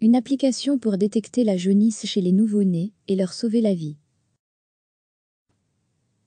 Une application pour détecter la jaunisse chez les nouveau-nés et leur sauver la vie.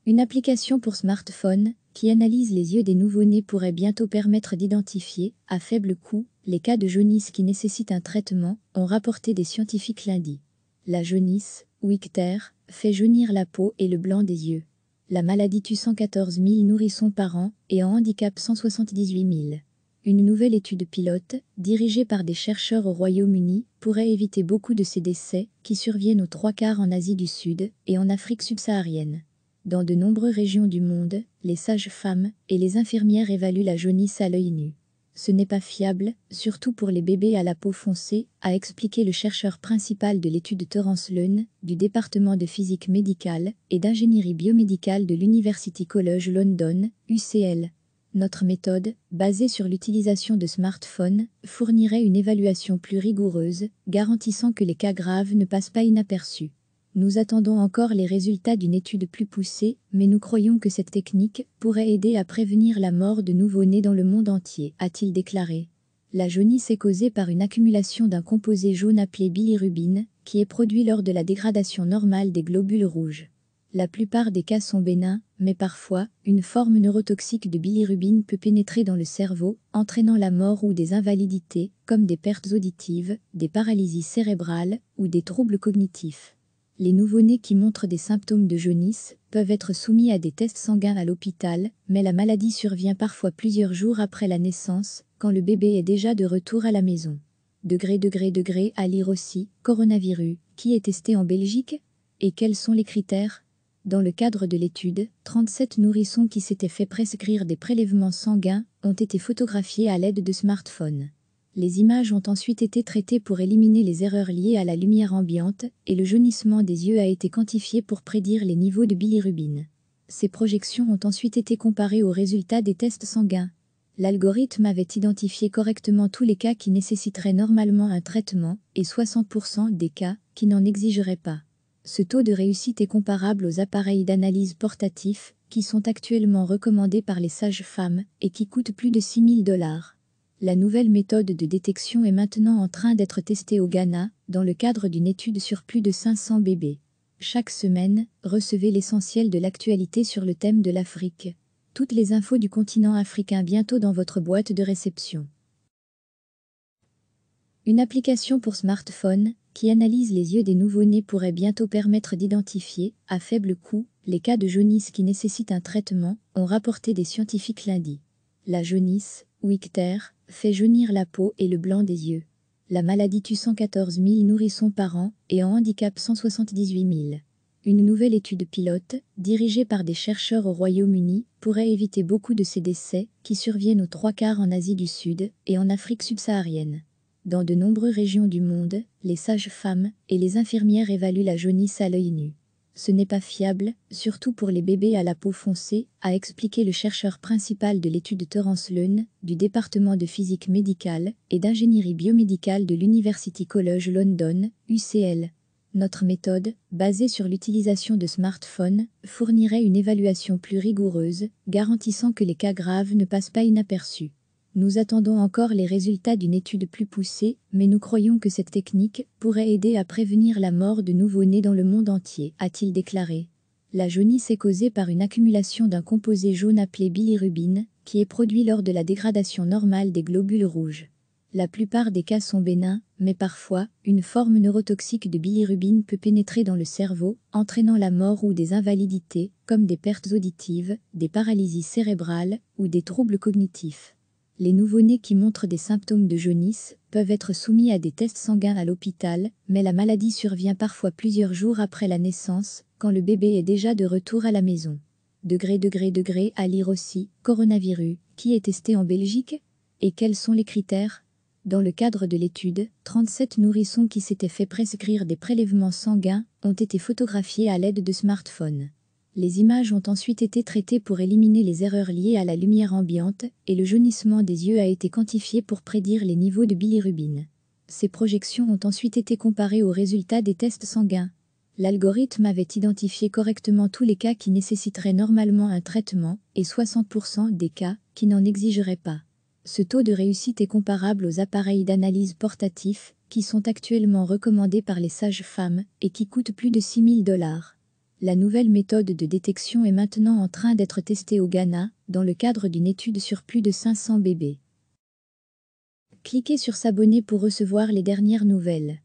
Une application pour smartphone qui analyse les yeux des nouveau-nés pourrait bientôt permettre d'identifier, à faible coût, les cas de jaunisse qui nécessitent un traitement, ont rapporté des scientifiques lundi. La jaunisse, ou ictère, fait jaunir la peau et le blanc des yeux. La maladie tue 114 000 nourrissons par an et en handicape 178 000. Une nouvelle étude pilote, dirigée par des chercheurs au Royaume-Uni, pourrait éviter beaucoup de ces décès, qui surviennent aux 3/4 en Asie du Sud et en Afrique subsaharienne. Dans de nombreuses régions du monde, les sages-femmes et les infirmières évaluent la jaunisse à l'œil nu. Ce n'est pas fiable, surtout pour les bébés à la peau foncée, a expliqué le chercheur principal de l'étude Terence Lehn, du département de physique médicale et d'ingénierie biomédicale de l'University College London, UCL. Notre méthode, basée sur l'utilisation de smartphones, fournirait une évaluation plus rigoureuse, garantissant que les cas graves ne passent pas inaperçus. Nous attendons encore les résultats d'une étude plus poussée, mais nous croyons que cette technique pourrait aider à prévenir la mort de nouveau-nés dans le monde entier, a-t-il déclaré. La jaunisse est causée par une accumulation d'un composé jaune appelé bilirubine, qui est produit lors de la dégradation normale des globules rouges. La plupart des cas sont bénins, mais parfois, une forme neurotoxique de bilirubine peut pénétrer dans le cerveau, entraînant la mort ou des invalidités, comme des pertes auditives, des paralysies cérébrales ou des troubles cognitifs. Les nouveau-nés qui montrent des symptômes de jaunisse peuvent être soumis à des tests sanguins à l'hôpital, mais la maladie survient parfois plusieurs jours après la naissance, quand le bébé est déjà de retour à la maison. À lire aussi, coronavirus, qui est testé en Belgique? Et quels sont les critères? Dans le cadre de l'étude, 37 nourrissons qui s'étaient fait prescrire des prélèvements sanguins ont été photographiés à l'aide de smartphones. Les images ont ensuite été traitées pour éliminer les erreurs liées à la lumière ambiante et le jaunissement des yeux a été quantifié pour prédire les niveaux de bilirubine. Ces projections ont ensuite été comparées aux résultats des tests sanguins. L'algorithme avait identifié correctement tous les cas qui nécessiteraient normalement un traitement et 60% des cas qui n'en exigeraient pas. Ce taux de réussite est comparable aux appareils d'analyse portatifs qui sont actuellement recommandés par les sages-femmes et qui coûtent plus de 6 000 $. La nouvelle méthode de détection est maintenant en train d'être testée au Ghana, dans le cadre d'une étude sur plus de 500 bébés. Chaque semaine, recevez l'essentiel de l'actualité sur le thème de l'Afrique. Toutes les infos du continent africain bientôt dans votre boîte de réception. Une application pour smartphone qui analyse les yeux des nouveau-nés pourrait bientôt permettre d'identifier, à faible coût, les cas de jaunisse qui nécessitent un traitement, ont rapporté des scientifiques lundi. La jaunisse, ou ictère, fait jaunir la peau et le blanc des yeux. La maladie tue 114 000 nourrissons par an et en handicape 178 000. Une nouvelle étude pilote, dirigée par des chercheurs au Royaume-Uni, pourrait éviter beaucoup de ces décès, qui surviennent aux 3/4 en Asie du Sud et en Afrique subsaharienne. Dans de nombreuses régions du monde, les sages-femmes et les infirmières évaluent la jaunisse à l'œil nu. Ce n'est pas fiable, surtout pour les bébés à la peau foncée, a expliqué le chercheur principal de l'étude Terence Lehn, du département de physique médicale et d'ingénierie biomédicale de l'University College London, UCL. Notre méthode, basée sur l'utilisation de smartphones, fournirait une évaluation plus rigoureuse, garantissant que les cas graves ne passent pas inaperçus. Nous attendons encore les résultats d'une étude plus poussée, mais nous croyons que cette technique pourrait aider à prévenir la mort de nouveau-nés dans le monde entier, a-t-il déclaré. La jaunisse est causée par une accumulation d'un composé jaune appelé bilirubine, qui est produit lors de la dégradation normale des globules rouges. La plupart des cas sont bénins, mais parfois, une forme neurotoxique de bilirubine peut pénétrer dans le cerveau, entraînant la mort ou des invalidités, comme des pertes auditives, des paralysies cérébrales ou des troubles cognitifs. Les nouveau-nés qui montrent des symptômes de jaunisse peuvent être soumis à des tests sanguins à l'hôpital, mais la maladie survient parfois plusieurs jours après la naissance, quand le bébé est déjà de retour à la maison. À lire aussi, coronavirus, qui est testé en Belgique? Et quels sont les critères? Dans le cadre de l'étude, 37 nourrissons qui s'étaient fait prescrire des prélèvements sanguins ont été photographiés à l'aide de smartphones. Les images ont ensuite été traitées pour éliminer les erreurs liées à la lumière ambiante et le jaunissement des yeux a été quantifié pour prédire les niveaux de bilirubine. Ces projections ont ensuite été comparées aux résultats des tests sanguins. L'algorithme avait identifié correctement tous les cas qui nécessiteraient normalement un traitement et 60% des cas qui n'en exigeraient pas. Ce taux de réussite est comparable aux appareils d'analyse portatifs qui sont actuellement recommandés par les sages-femmes et qui coûtent plus de 6 000 $. La nouvelle méthode de détection est maintenant en train d'être testée au Ghana, dans le cadre d'une étude sur plus de 500 bébés. Cliquez sur s'abonner pour recevoir les dernières nouvelles.